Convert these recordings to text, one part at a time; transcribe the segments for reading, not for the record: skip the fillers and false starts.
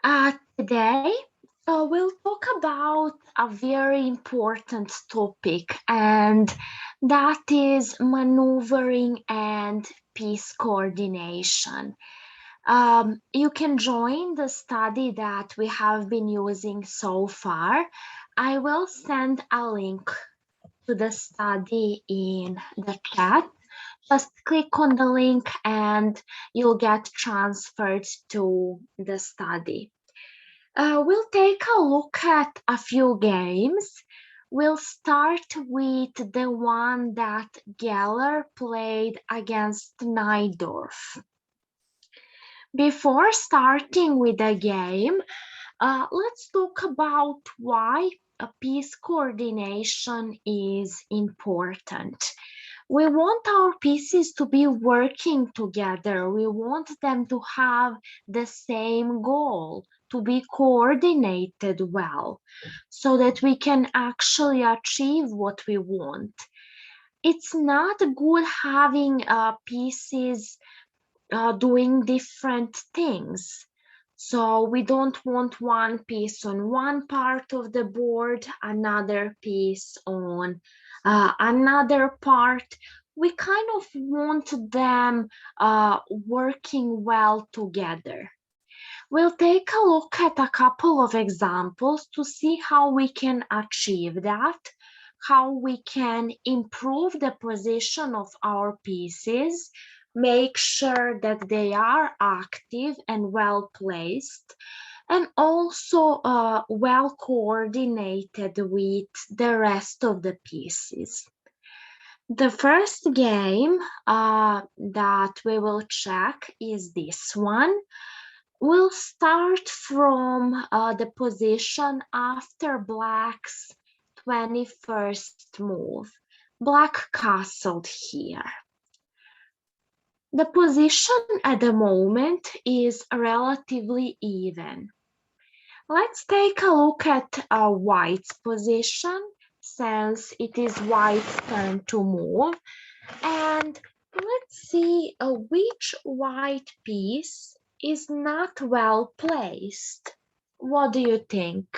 Today, we'll talk about a very important topic, and that is maneuvering and peace coordination. You can join the study that we have been using so far. I will send a link to the study in the chat. Just click on the link and you'll get transferred to the study. We'll take a look at a few games. We'll start with the one that Geller played against Najdorf. Before starting with the game, let's talk about why a peace coordination is important. We want our pieces to be working together. We want them to have the same goal, to be coordinated well, so that we can actually achieve what we want. It's not good having pieces doing different things. So we don't want one piece on one part of the board, another piece on another part. We kind of want them working well together. We'll take a look at a couple of examples to see how we can achieve that, how we can improve the position of our pieces, make sure that they are active and well placed, and also well coordinated with the rest of the pieces. The first game that we will check is this one. We'll start from the position after Black's 21st move. Black castled here. The position at the moment is relatively even. Let's take a look at White's position, since it is White's turn to move. And let's see which white piece is not well placed. What do you think?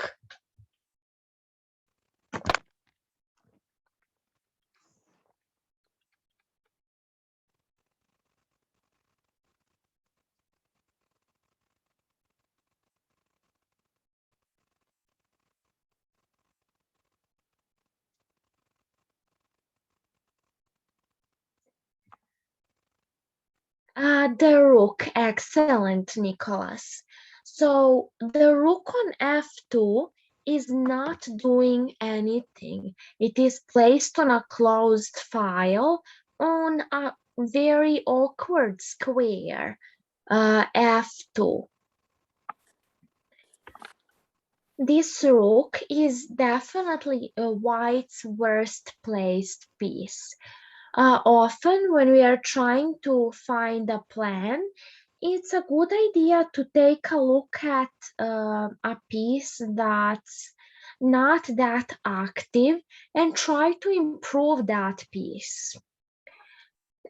The rook, excellent, Nicholas. So the rook on f2 is not doing anything. It is placed on a closed file on a very awkward square, f2. This rook is definitely a white's worst placed piece. Often when we are trying to find a plan, it's a good idea to take a look at a piece that's not that active and try to improve that piece.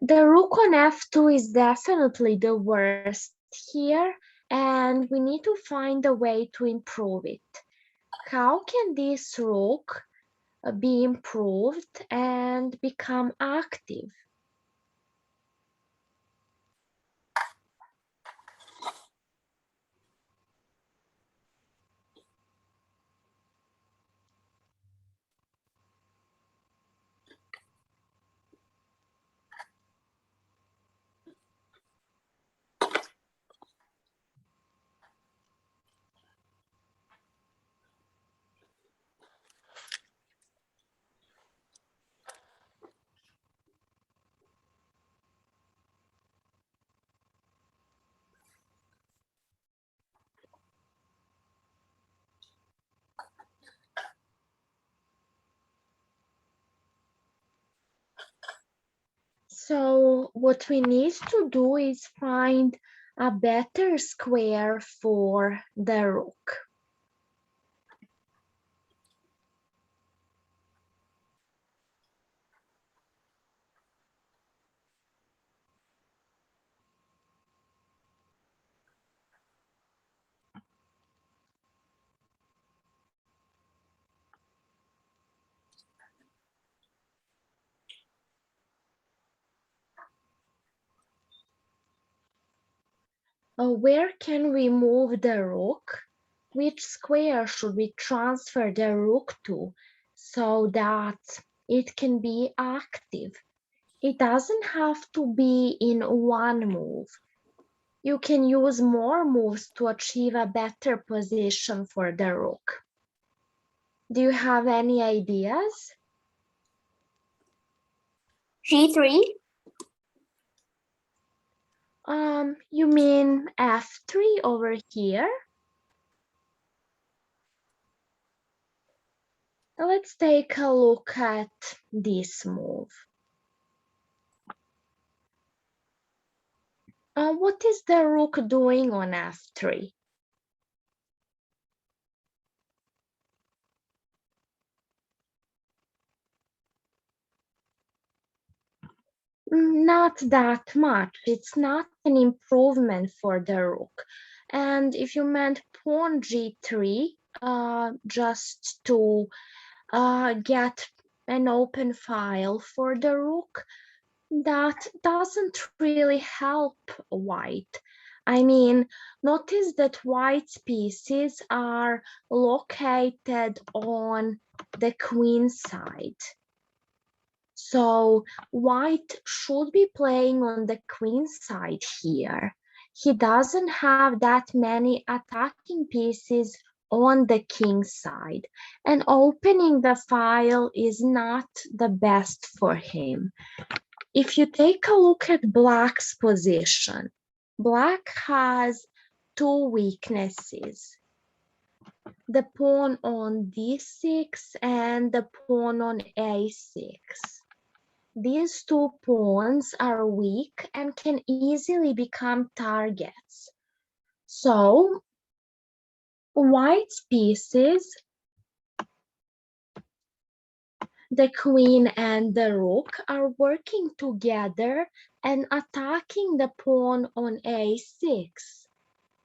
The rook on f2 is definitely the worst here, and we need to find a way to improve it. How can this rook be improved and become active? So what we need to do is find a better square for the rook. Where can we move the rook? Which square should we transfer the rook to so that it can be active? It doesn't have to be in one move. You can use more moves to achieve a better position for the rook. Do you have any ideas? G3. You mean F3 over here? Let's take a look at this move. What is the rook doing on F3? Not that much. It's not an improvement for the rook. And if you meant pawn G3, just to get an open file for the rook, that doesn't really help white. I mean, notice that white's pieces are located on the queen side. So white should be playing on the queen side here. He doesn't have that many attacking pieces on the king side, and opening the file is not the best for him. If you take a look at black's position, black has two weaknesses: the pawn on d6 and the pawn on a6. These two pawns are weak and can easily become targets. So, white's pieces, the queen and the rook, are working together and attacking the pawn on a6.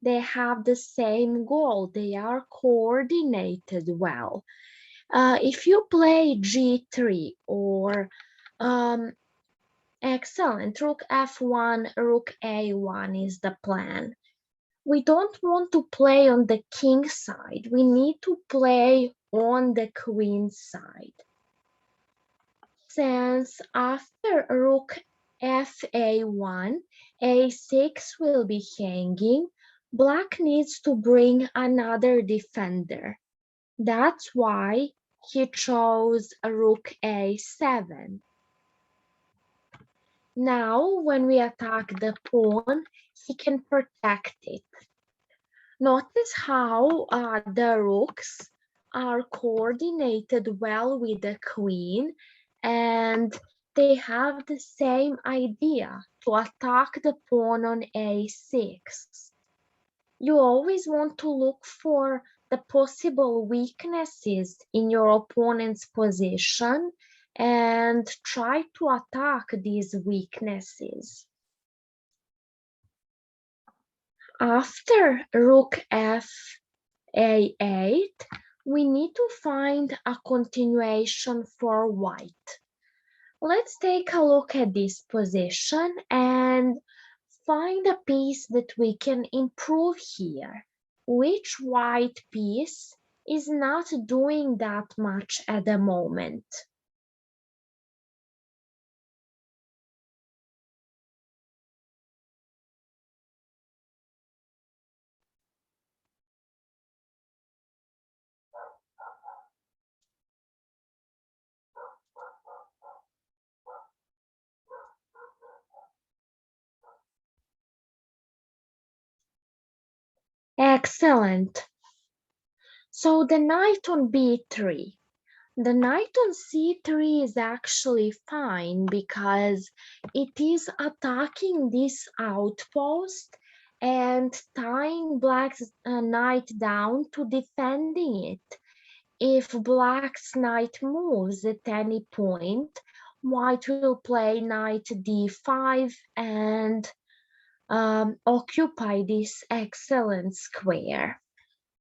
They have the same goal. They are coordinated well. If you play g3 or excellent, rook f1, rook a1 is the plan. We don't want to play on the king side. We need to play on the queen side. Since after rook fa1, a6 will be hanging, black needs to bring another defender. That's why he chose rook a7. Now, when we attack the pawn, he can protect it. Notice how the rooks are coordinated well with the queen, and they have the same idea to attack the pawn on a6. You always want to look for the possible weaknesses in your opponent's position and try to attack these weaknesses. After rook f(a8), we need to find a continuation for white. Let's take a look at this position and find a piece that we can improve here. Which white piece is not doing that much at the moment? Excellent. So the knight on b3. The knight on c3 is actually fine because it is attacking this outpost and tying black's knight down to defending it. If black's knight moves at any point, white will play knight d5 and occupy this excellent square.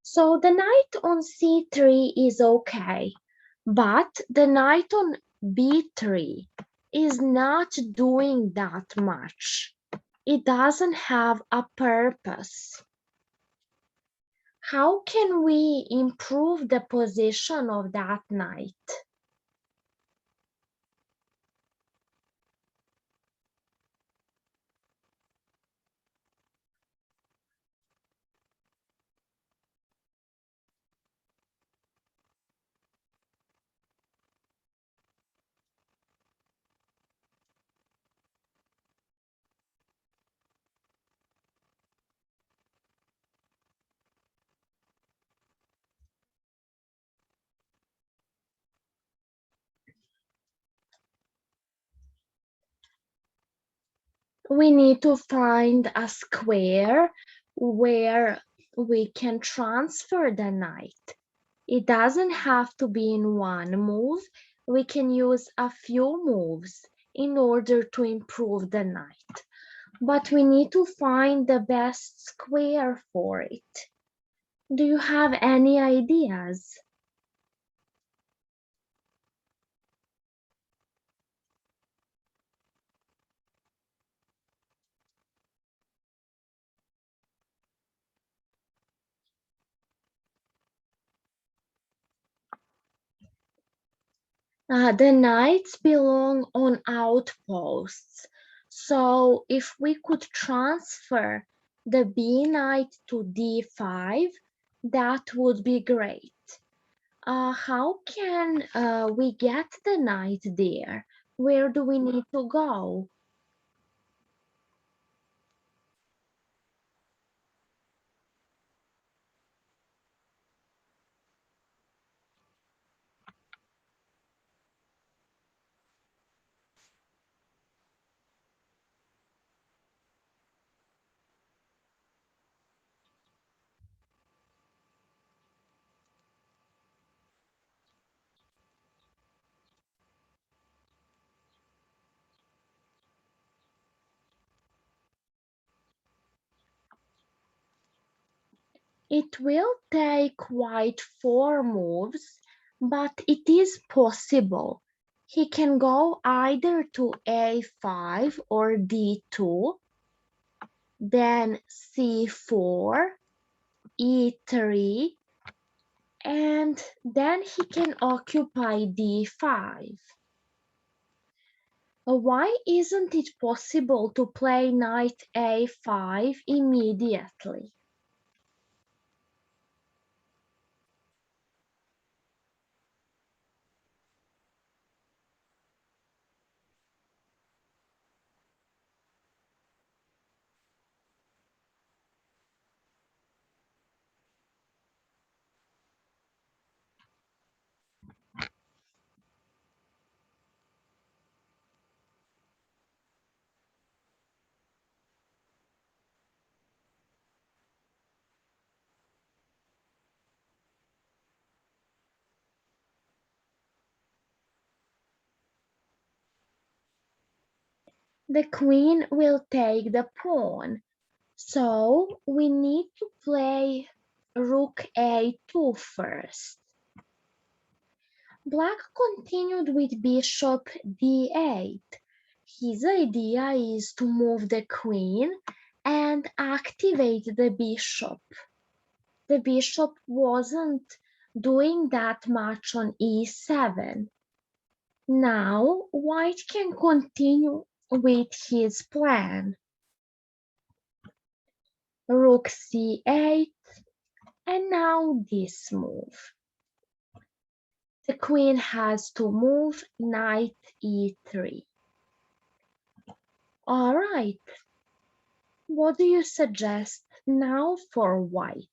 So the knight on c3 is okay, but the knight on b3 is not doing that much. It doesn't have a purpose. How can we improve the position of that knight? We need to find a square where we can transfer the knight. It doesn't have to be in one move. We can use a few moves in order to improve the knight. But we need to find the best square for it. Do you have any ideas? The knights belong on outposts. So if we could transfer the B knight to D5, that would be great. How can we get the knight there? Where do we need to go? It will take white 4 moves, but it is possible. He can go either to A5 or D2, then C4, E3, and then he can occupy D5. Why isn't it possible to play knight A5 immediately? The queen will take the pawn, so we need to play rook A2 first. Black continued with bishop D8. His idea is to move the queen and activate the bishop. The bishop wasn't doing that much on E7. Now white can continue with his plan. Rook C8, and now this move. The queen has to move knight E3. Alright, what do you suggest now for white?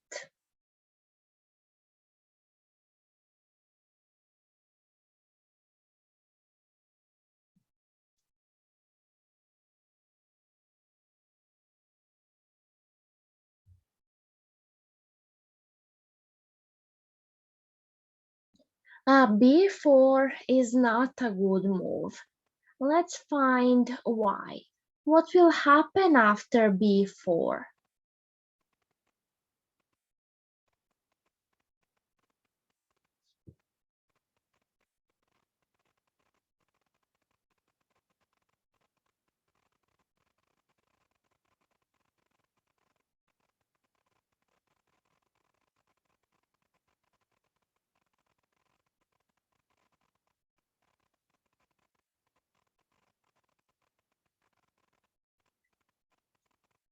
B4 is not a good move. Let's find why. What will happen after B4?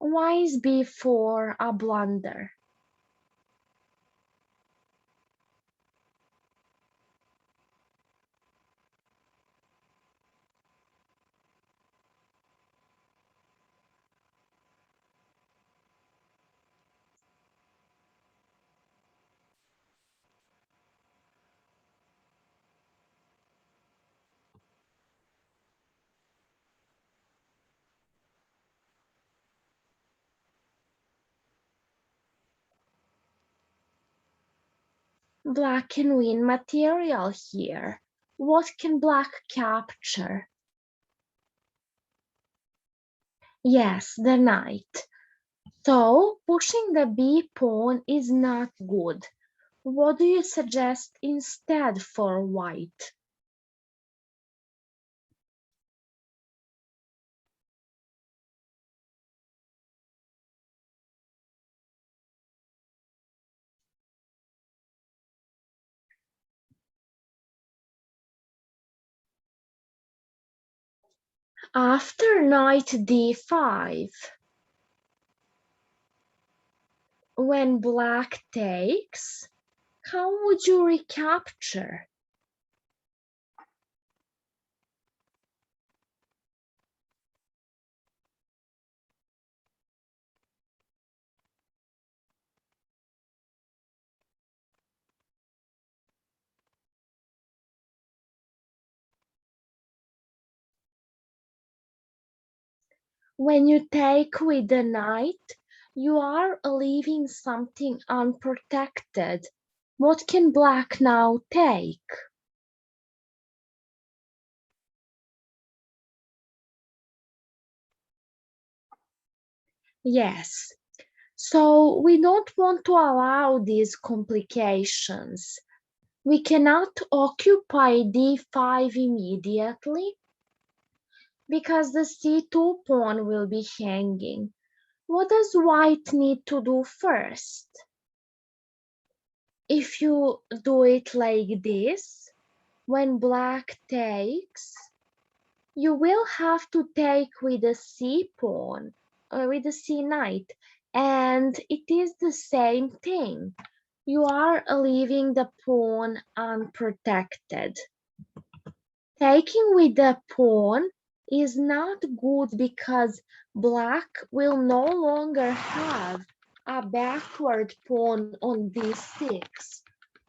Why is B4 a blunder? Black can win material here. What can black capture? Yes, the knight. So pushing the B pawn is not good. What do you suggest instead for white? After knight d5, when black takes, how would you recapture? When you take with the knight, you are leaving something unprotected. What can black now take? Yes, so we don't want to allow these complications. We cannot occupy d5 immediately because the c2 pawn will be hanging. What does white need to do first? If you do it like this, when black takes, you will have to take with the c pawn, with the c knight, and it is the same thing. You are leaving the pawn unprotected. Taking with the pawn is not good because black will no longer have a backward pawn on d6.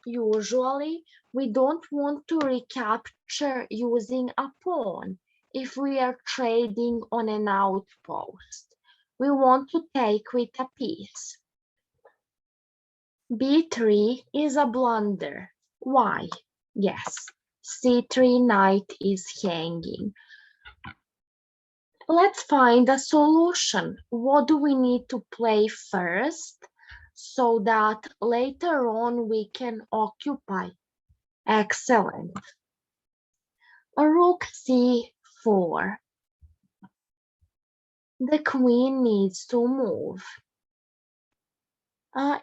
Usually, we don't want to recapture using a pawn if we are trading on an outpost. We want to take with a piece. B3 is a blunder. Why? Yes, C3 knight is hanging. Let's find a solution. What do we need to play first so that later on we can occupy? Excellent. Rook c4. The queen needs to move.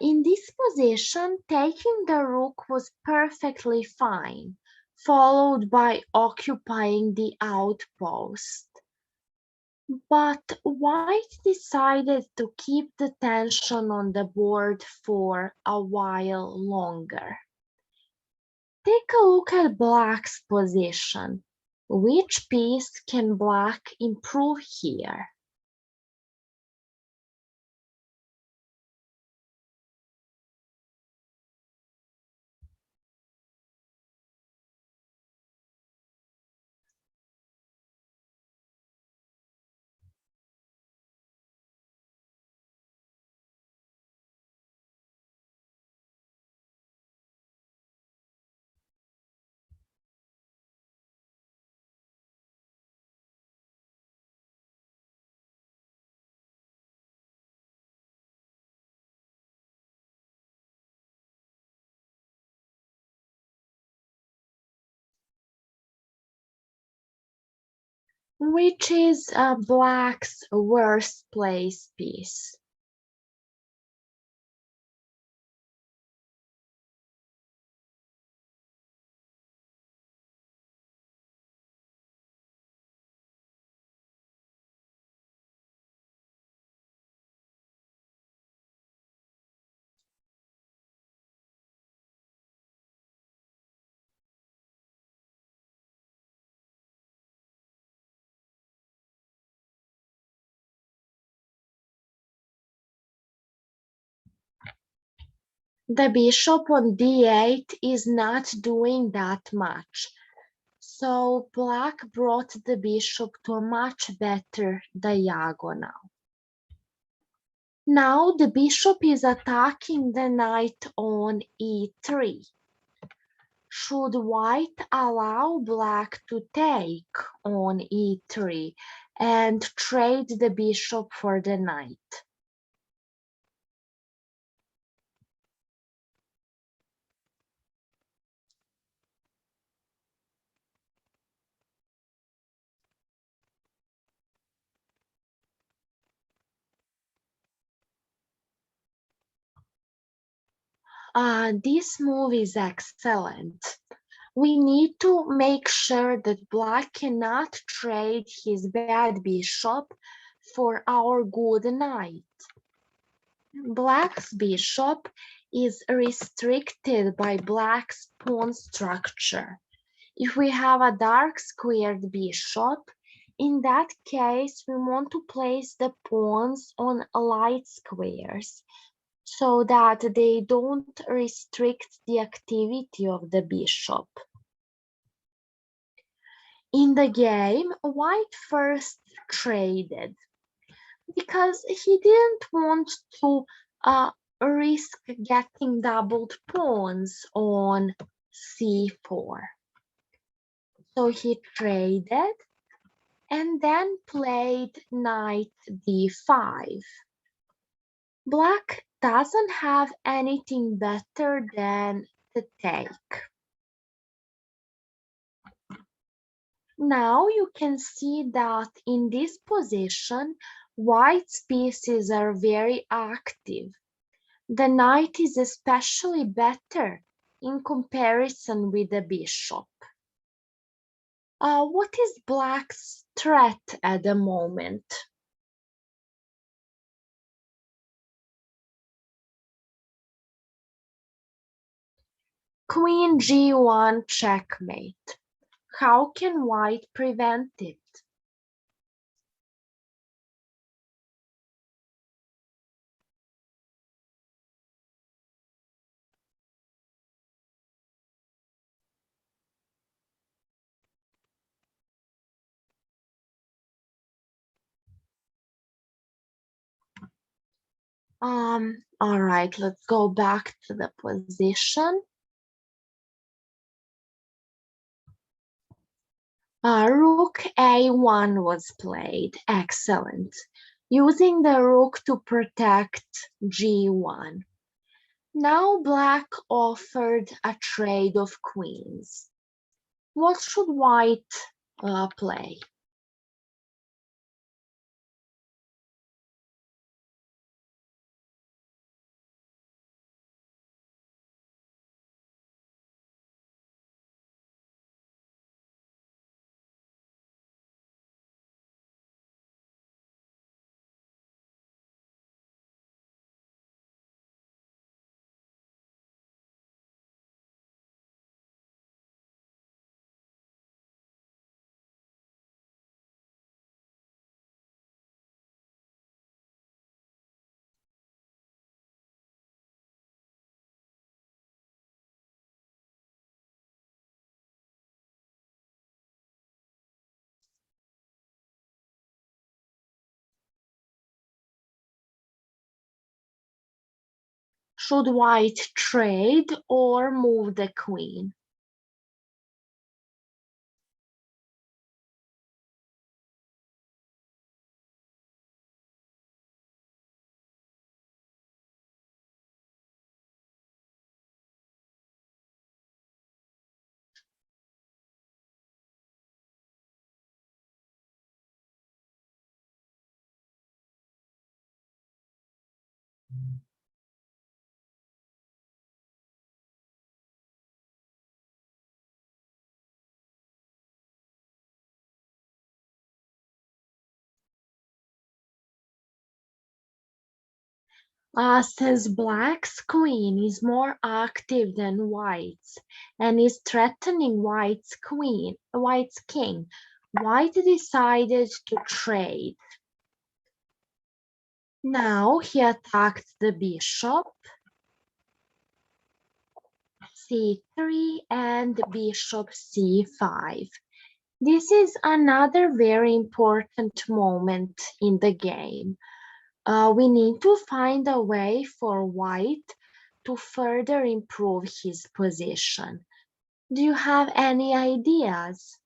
In this position, taking the rook was perfectly fine, followed by occupying the outpost. But White decided to keep the tension on the board for a while longer. Take a look at Black's position. Which piece can Black improve here? Which is Black's worst place piece? The bishop on d8 is not doing that much. So black brought the bishop to a much better diagonal. Now the bishop is attacking the knight on e3. Should white allow black to take on e3 and trade the bishop for the knight? This move is excellent. We need to make sure that black cannot trade his bad bishop for our good knight. Black's bishop is restricted by black's pawn structure. If we have a dark squared bishop, in that case we want to place the pawns on light squares so that they don't restrict the activity of the bishop. In the game, white first traded because he didn't want to risk getting doubled pawns on c4. So he traded and then played knight d5. Black doesn't have anything better than to take. Now you can see that in this position, white's pieces are very active. The knight is especially better in comparison with the bishop. What is black's threat at the moment? Queen g1 checkmate. How can white prevent it? All right, let's go back to the position. Rook a1 was played. Excellent. Using the rook to protect g1. Now black offered a trade of queens. What should white play? Should white trade or move the queen? Since black's queen is more active than white's and is threatening white's king, white decided to trade. Now he attacked the bishop c3 and bishop c5. This is another very important moment in the game. We need to find a way for white to further improve his position. Do you have any ideas?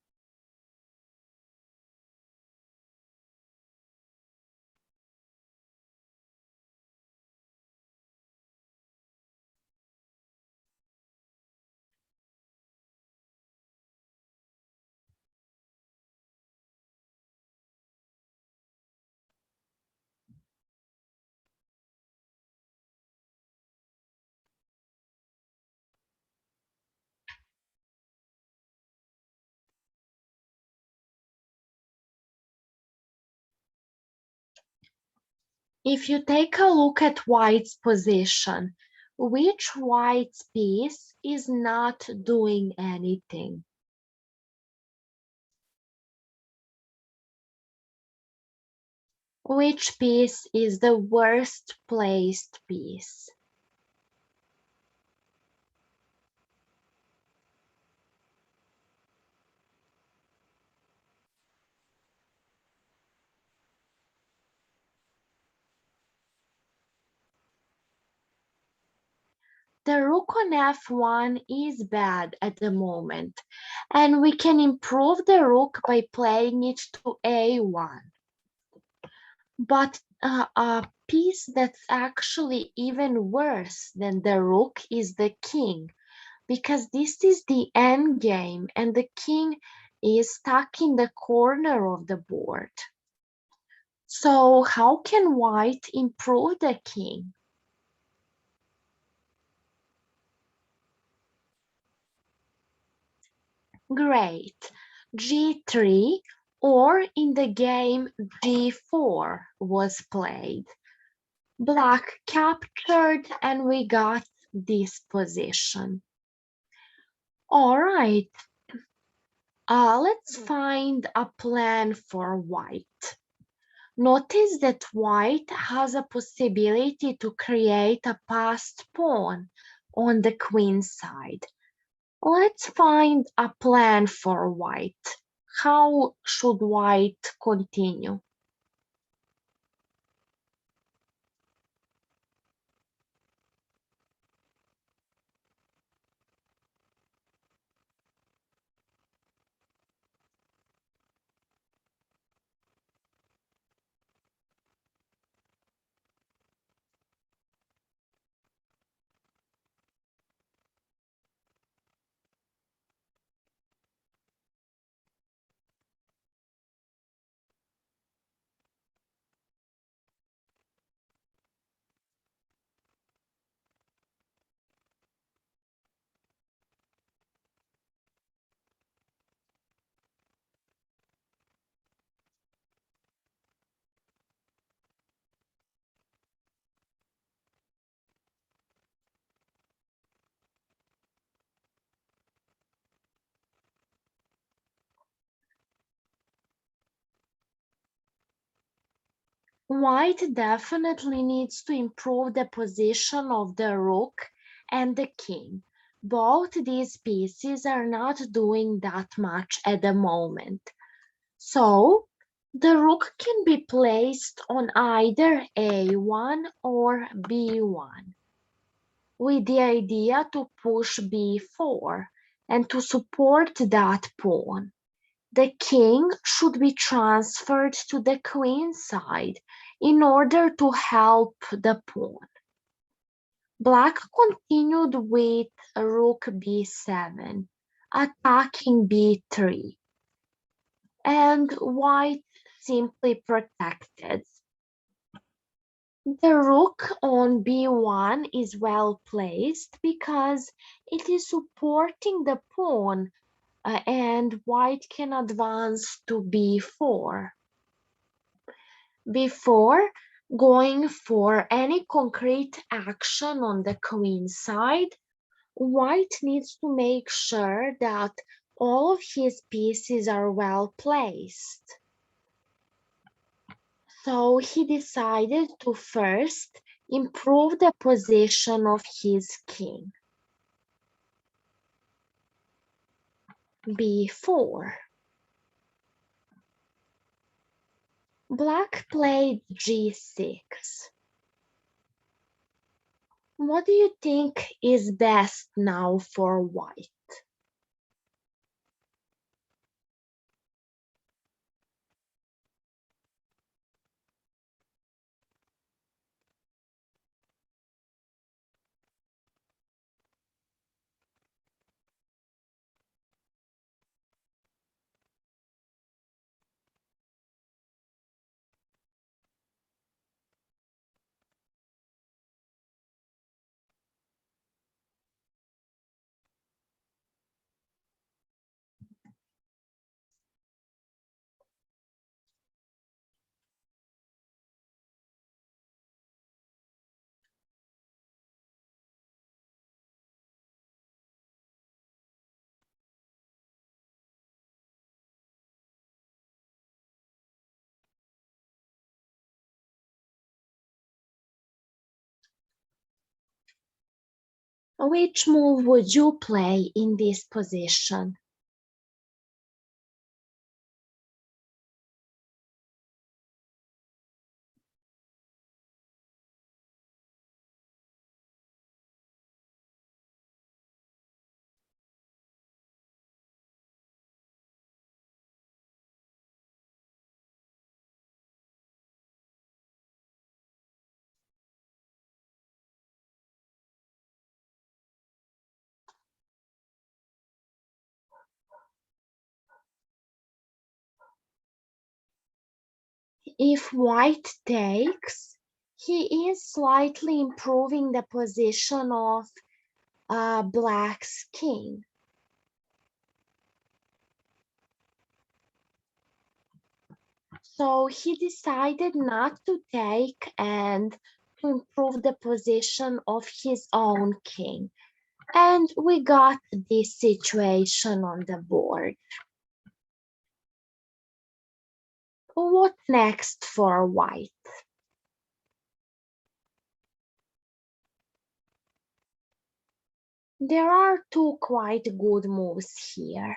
If you take a look at white's position, which white's piece is not doing anything? Which piece is the worst placed piece? The rook on f1 is bad at the moment, and we can improve the rook by playing it to a1. But a piece that's actually even worse than the rook is the king, because this is the end game and the king is stuck in the corner of the board. So how can white improve the king? Great. G3 or in the game G4 was played. Black captured and we got this position. All right, let's find a plan for white. Notice that white has a possibility to create a passed pawn on the queen side. Let's find a plan for white. How should white continue? White definitely needs to improve the position of the rook and the king. Both these pieces are not doing that much at the moment. So the rook can be placed on either a1 or b1 with the idea to push b4 and to support that pawn. The king should be transferred to the queen side in order to help the pawn. Black continued with rook b7, attacking b3, and white simply protected. The rook on b1 is well placed because it is supporting the pawn and white can advance to b4. Before going for any concrete action on the queen side, white needs to make sure that all of his pieces are well placed. So he decided to first improve the position of his king. b4. Black played g6. What do you think is best now for white? Which move would you play in this position? If white takes, he is slightly improving the position of black's king. So he decided not to take and to improve the position of his own king. And we got this situation on the board. What next for white? There are two quite good moves here.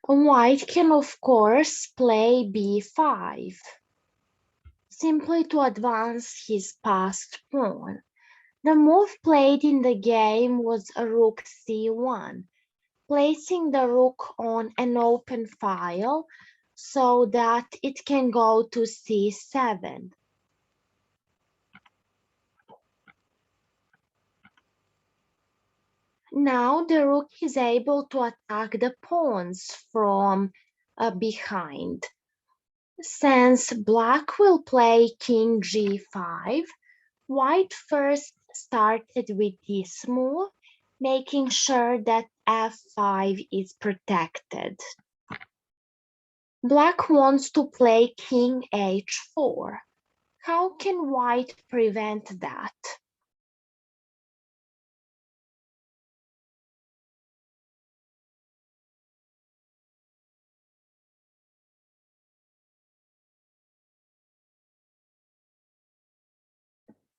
White can of course play b5, simply to advance his passed pawn. The move played in the game was a rook c1, placing the rook on an open file so that it can go to c7. Now the rook is able to attack the pawns from behind. Since black will play king g5, white first started with this move, making sure that f5 is protected. Black wants to play king h4. How can white prevent that?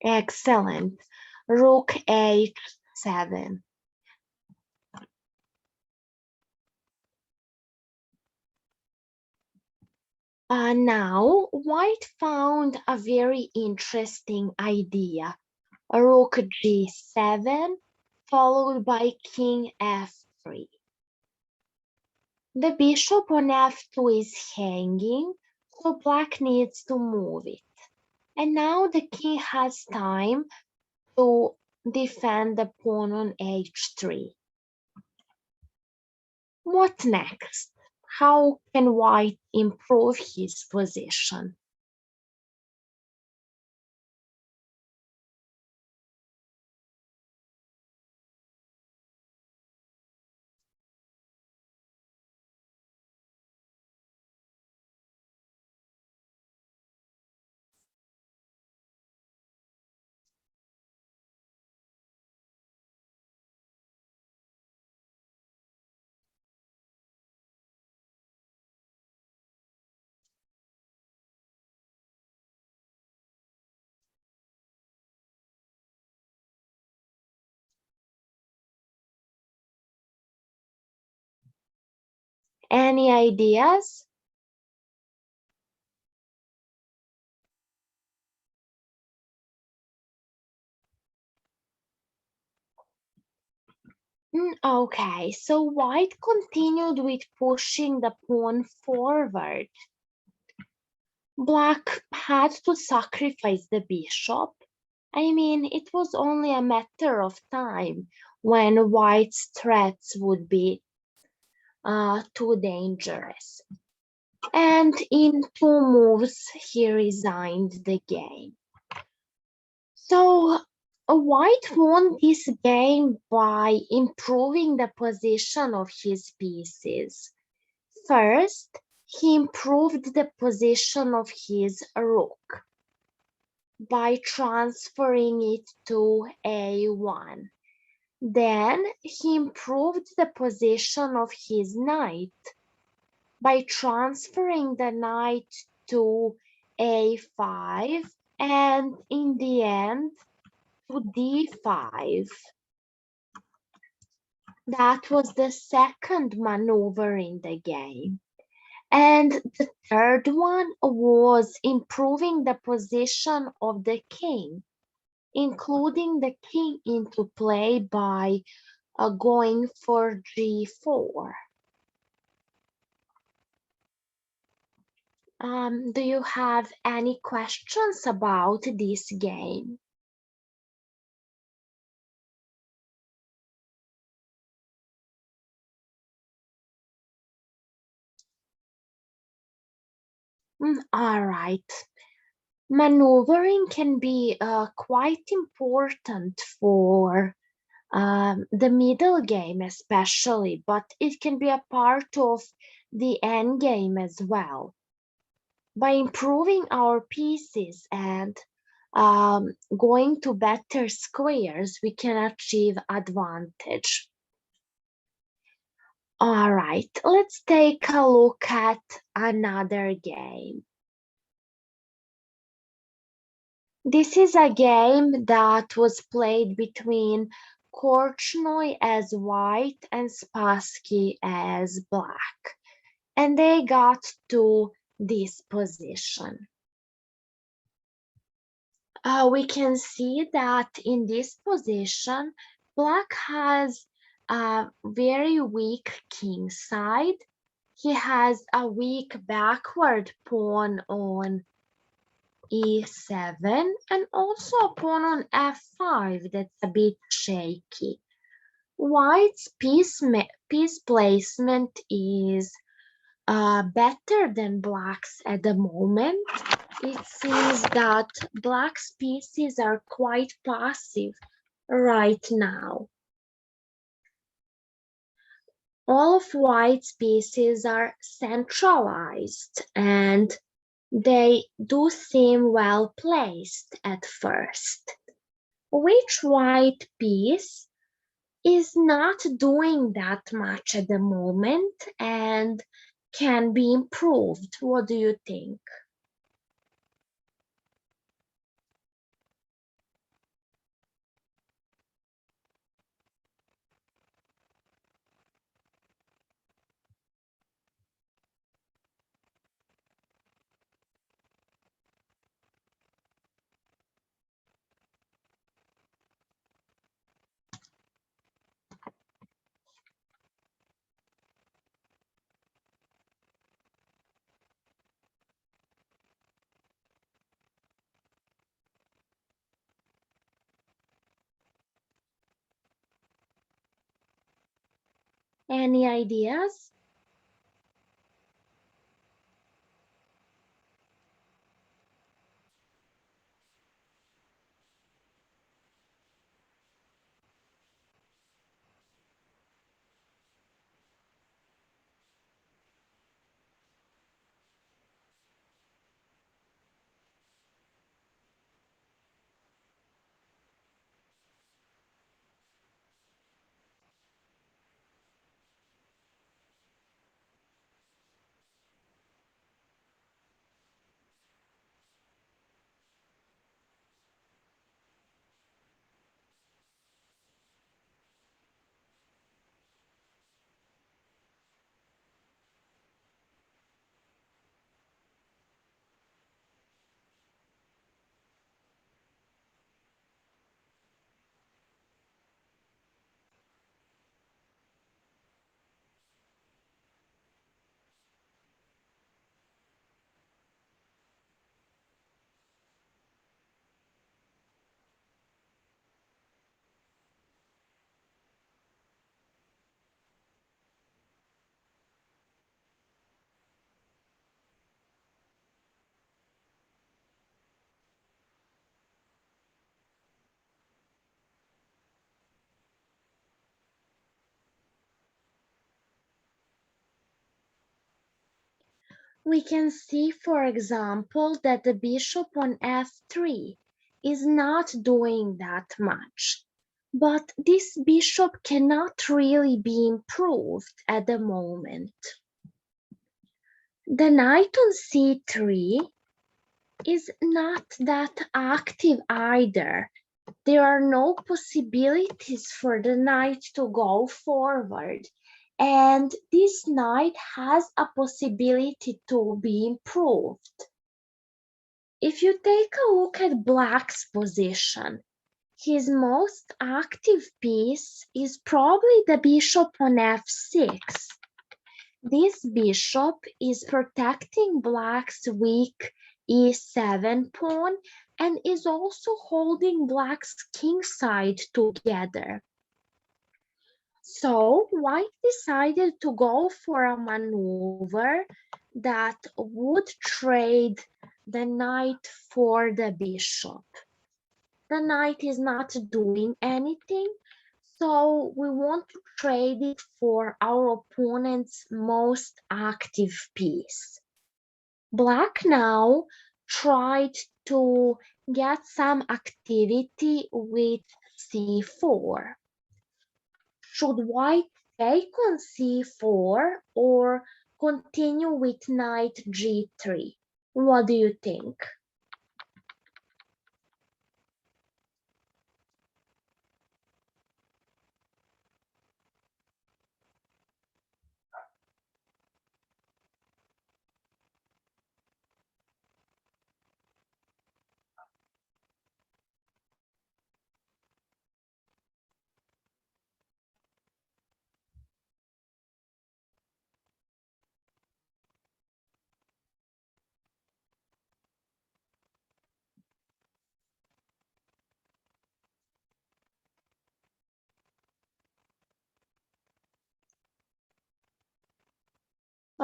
Excellent. Rook h7. Now, White found a very interesting idea. Rook g7, followed by king f3. The bishop on f2 is hanging, so black needs to move it. And now the king has time to defend the pawn on h3. What next? How can White improve his position? Any ideas? Okay, so White continued with pushing the pawn forward. Black had to sacrifice the bishop. I mean, it was only a matter of time when White's threats would be too dangerous. And in 2 moves, he resigned the game. So White won this game by improving the position of his pieces. First, he improved the position of his rook by transferring it to a1. Then he improved the position of his knight by transferring the knight to a5 and in the end to d5. That was the second maneuver in the game. And the third one was improving the position of the king, including the king into play by going for g4. Do you have any questions about this game? All right. Maneuvering can be quite important for the middle game especially, but it can be a part of the end game as well. By improving our pieces and going to better squares, we can achieve advantage. All right, let's take a look at another game. This is a game that was played between Korchnoi as white and Spassky as black, and they got to this position. We can see that in this position, black has a very weak king side. He has a weak backward pawn on e7 and also a pawn on f5 that's a bit shaky. White's piece placement is better than black's at the moment. It seems that black's pieces are quite passive right now. All of white's pieces are centralized and they do seem well placed at first. Which white piece is not doing that much at the moment and can be improved? What do you think? Any ideas? We can see, for example, that the bishop on f3 is not doing that much. But this bishop cannot really be improved at the moment. The knight on c3 is not that active either. There are no possibilities for the knight to go forward, and this knight has a possibility to be improved. If you take a look at Black's position, his most active piece is probably the bishop on f6. This bishop is protecting Black's weak e7 pawn and is also holding Black's kingside together. So White decided to go for a maneuver that would trade the knight for the bishop. The knight is not doing anything, so we want to trade it for our opponent's most active piece. Black now tried to get some activity with c4. Should White take on c4 or continue with knight g3? What do you think?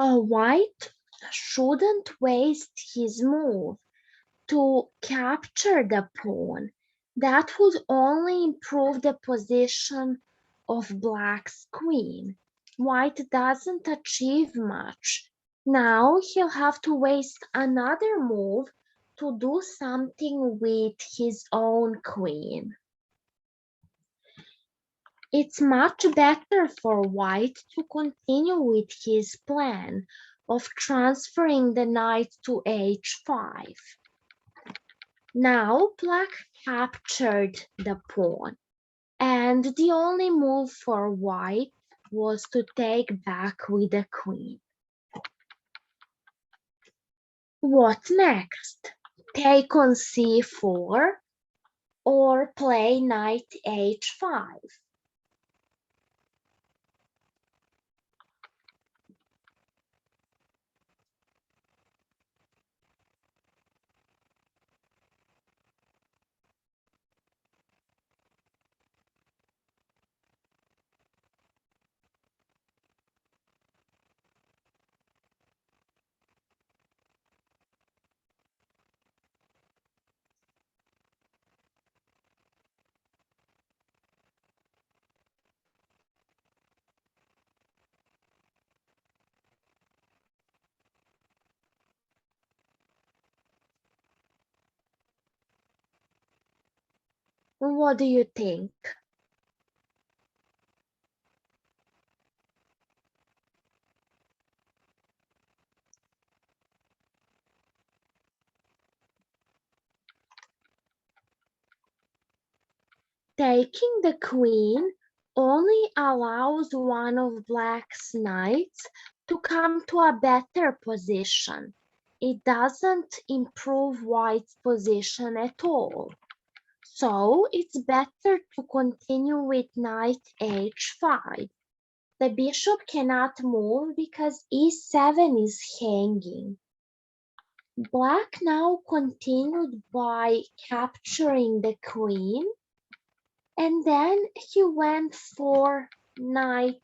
White shouldn't waste his move to capture the pawn. That would only improve the position of Black's queen. White doesn't achieve much. Now he'll have to waste another move to do something with his own queen. It's much better for White to continue with his plan of transferring the knight to h5. Now Black captured the pawn, and the only move for White was to take back with the queen. What next? Take on c4 or play knight h5? What do you think? Taking the queen only allows one of black's knights to come to a better position. It doesn't improve white's position at all. So it's better to continue with knight h5. The bishop cannot move because e7 is hanging. Black now continued by capturing the queen, and then he went for knight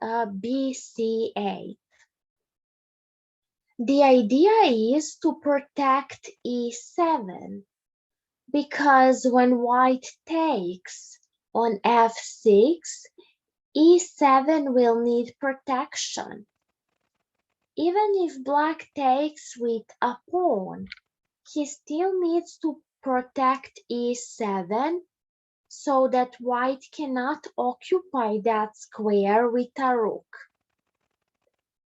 bc8. The idea is to protect e7 because when white takes on f6, e7 will need protection. Even if black takes with a pawn, he still needs to protect e7 so that white cannot occupy that square with a rook.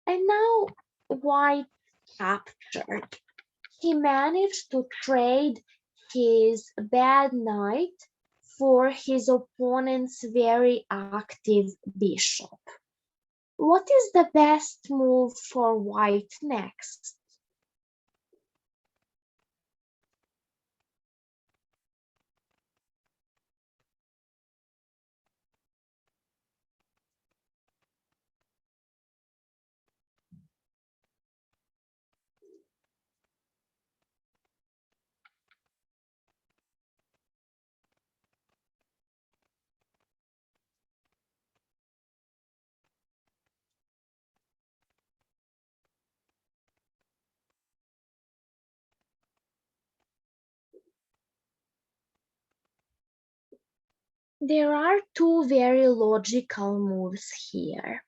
And now white captured. He managed to trade his bad knight for his opponent's very active bishop. What is the best move for white next? There are two very logical moves here.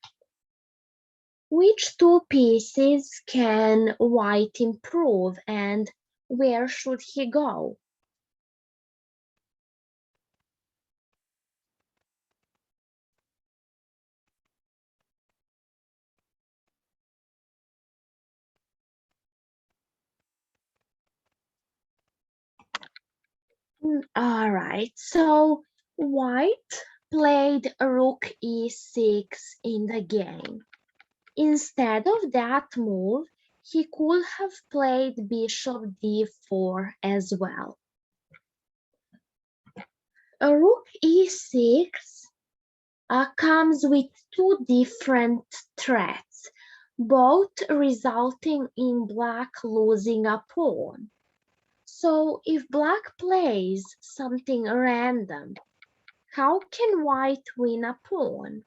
Which two pieces can white improve and where should he go? All right, so white played rook e6 in the game. Instead of that move, he could have played bishop d4 as well. A rook e6 comes with two different threats, both resulting in black losing a pawn. So if black plays something random, how can white win a pawn?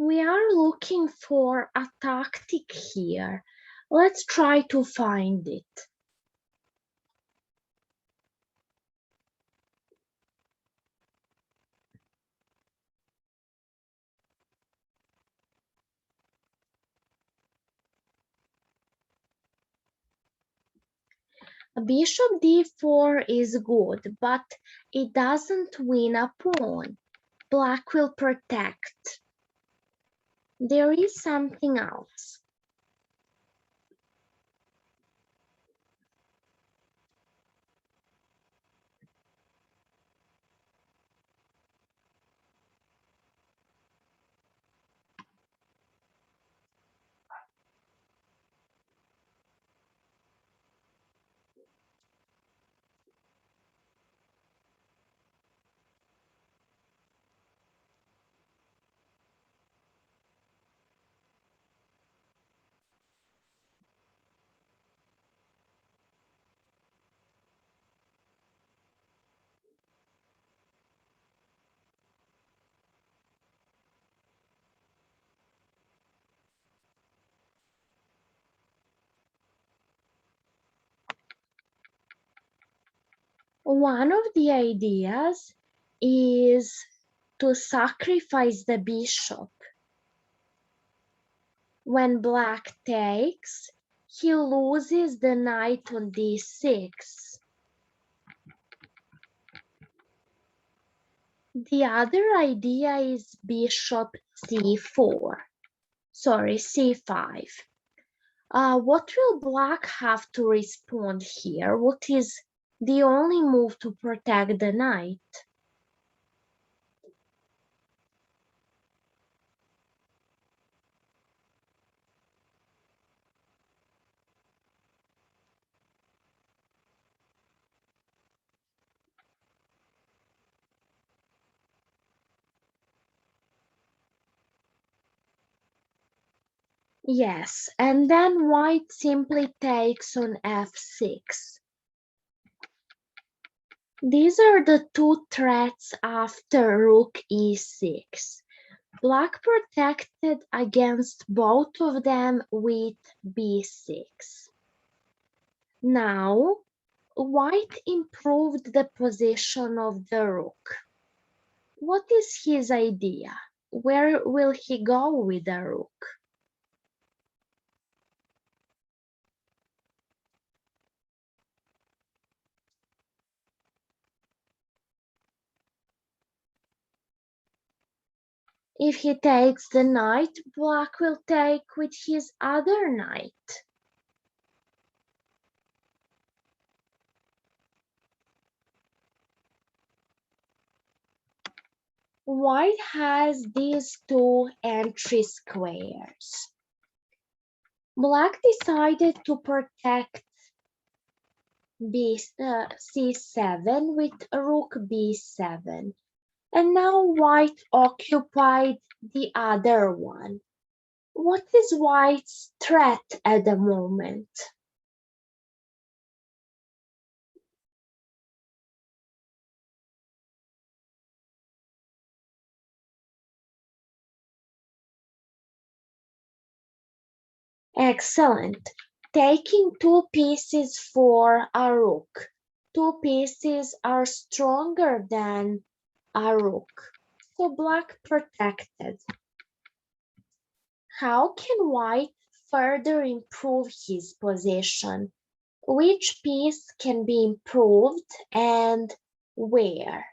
We are looking for a tactic here. Let's try to find it. Bishop d4 is good, but it doesn't win a pawn. Black will protect. There is something else. One of the ideas is to sacrifice the bishop. When black takes, he loses the knight on d6. The other idea is bishop c4. Sorry, c5. What will black have to respond here? What is the only move to protect the knight? Yes, and then white simply takes on f6. These are the two threats after rook e6. Black protected against both of them with b6. Now, white improved the position of the rook. What is his idea? Where will he go with the rook? If he takes the knight, black will take with his other knight. White has these two entry squares. Black decided to protect c7 with rook b7. And now white occupied the other one. What is white's threat at the moment? Excellent. Taking two pieces for a rook. Two pieces are stronger than a rook. So black protected. How can white further improve his position? Which piece can be improved and where?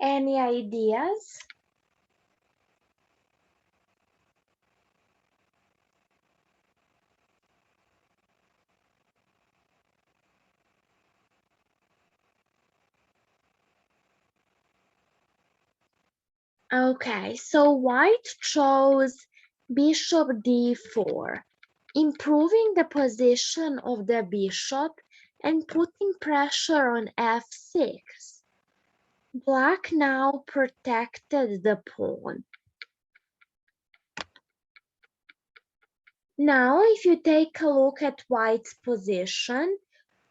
Any ideas? Okay, so white chose bishop d4, improving the position of the bishop and putting pressure on f6. Black now protected the pawn. Now, if you take a look at white's position,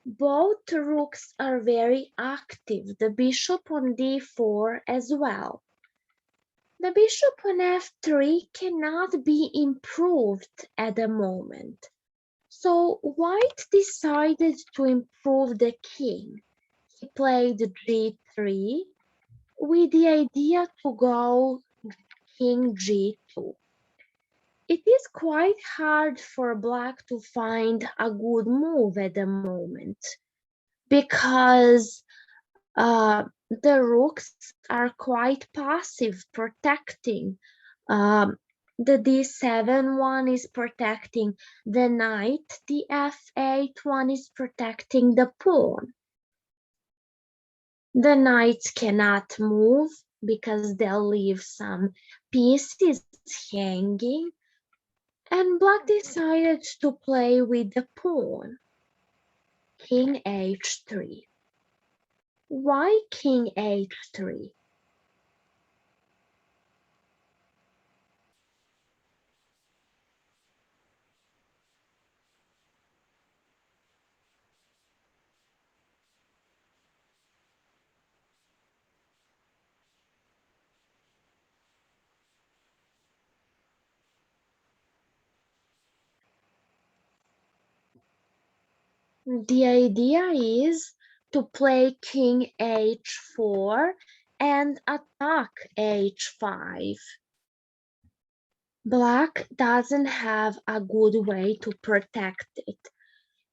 both rooks are very active, the bishop on d4 as well. The bishop on f3 cannot be improved at the moment. So white decided to improve the king. He played g3 with the idea to go king g2. It is quite hard for black to find a good move at the moment because the rooks are quite passive, protecting. Um, the d7 one is protecting the knight, the f8 one is protecting the pawn. The knights cannot move because they'll leave some pieces hanging, and black decided to play with the pawn. King h3. Why king h3? The idea is to play king h4 and attack h5. Black doesn't have a good way to protect it.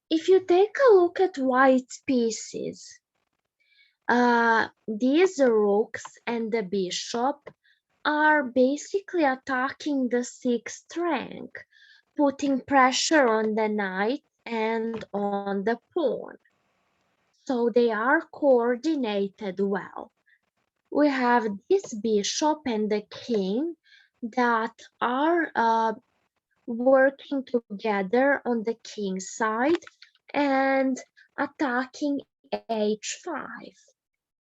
If you take a look at white's pieces, these rooks and the bishop are basically attacking the sixth rank, putting pressure on the knight and on the pawn. So they are coordinated well. We have this bishop and the king that are working together on the king's side and attacking h5.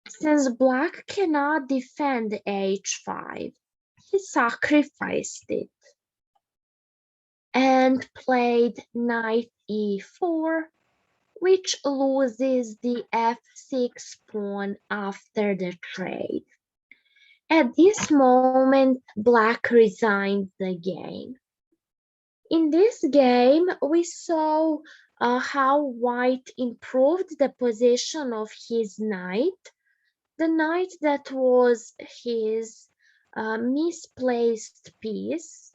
Since black cannot defend h5, he sacrificed it and played knight e4, which loses the f6 pawn after the trade. At this moment, black resigned the game. In this game, we saw how white improved the position of his knight. The knight that was his misplaced piece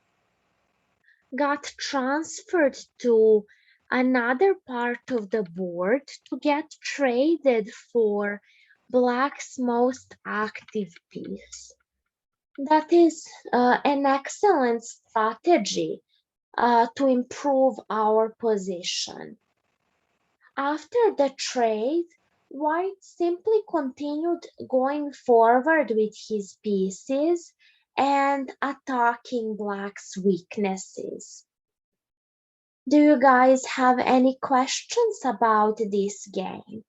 got transferred to another part of the board to get traded for black's most active piece. That is an excellent strategy to improve our position. After the trade, White simply continued going forward with his pieces and attacking Black's weaknesses. Do you guys have any questions about this game?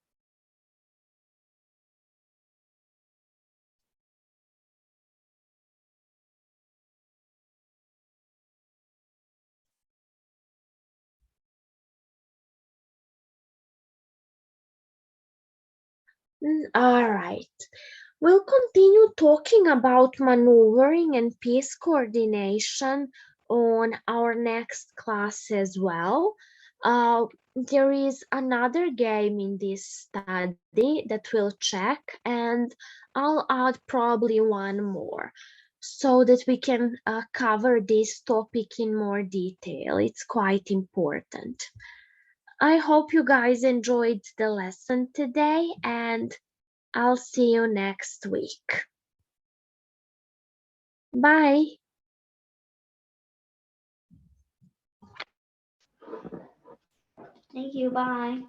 All right. We'll continue talking about maneuvering and piece coordination on our next class as well. There is another game in this study that we'll check, and I'll add probably one more so that we can cover this topic in more detail. It's quite important. I hope you guys enjoyed the lesson today, and I'll see you next week. Bye. Thank you. Bye.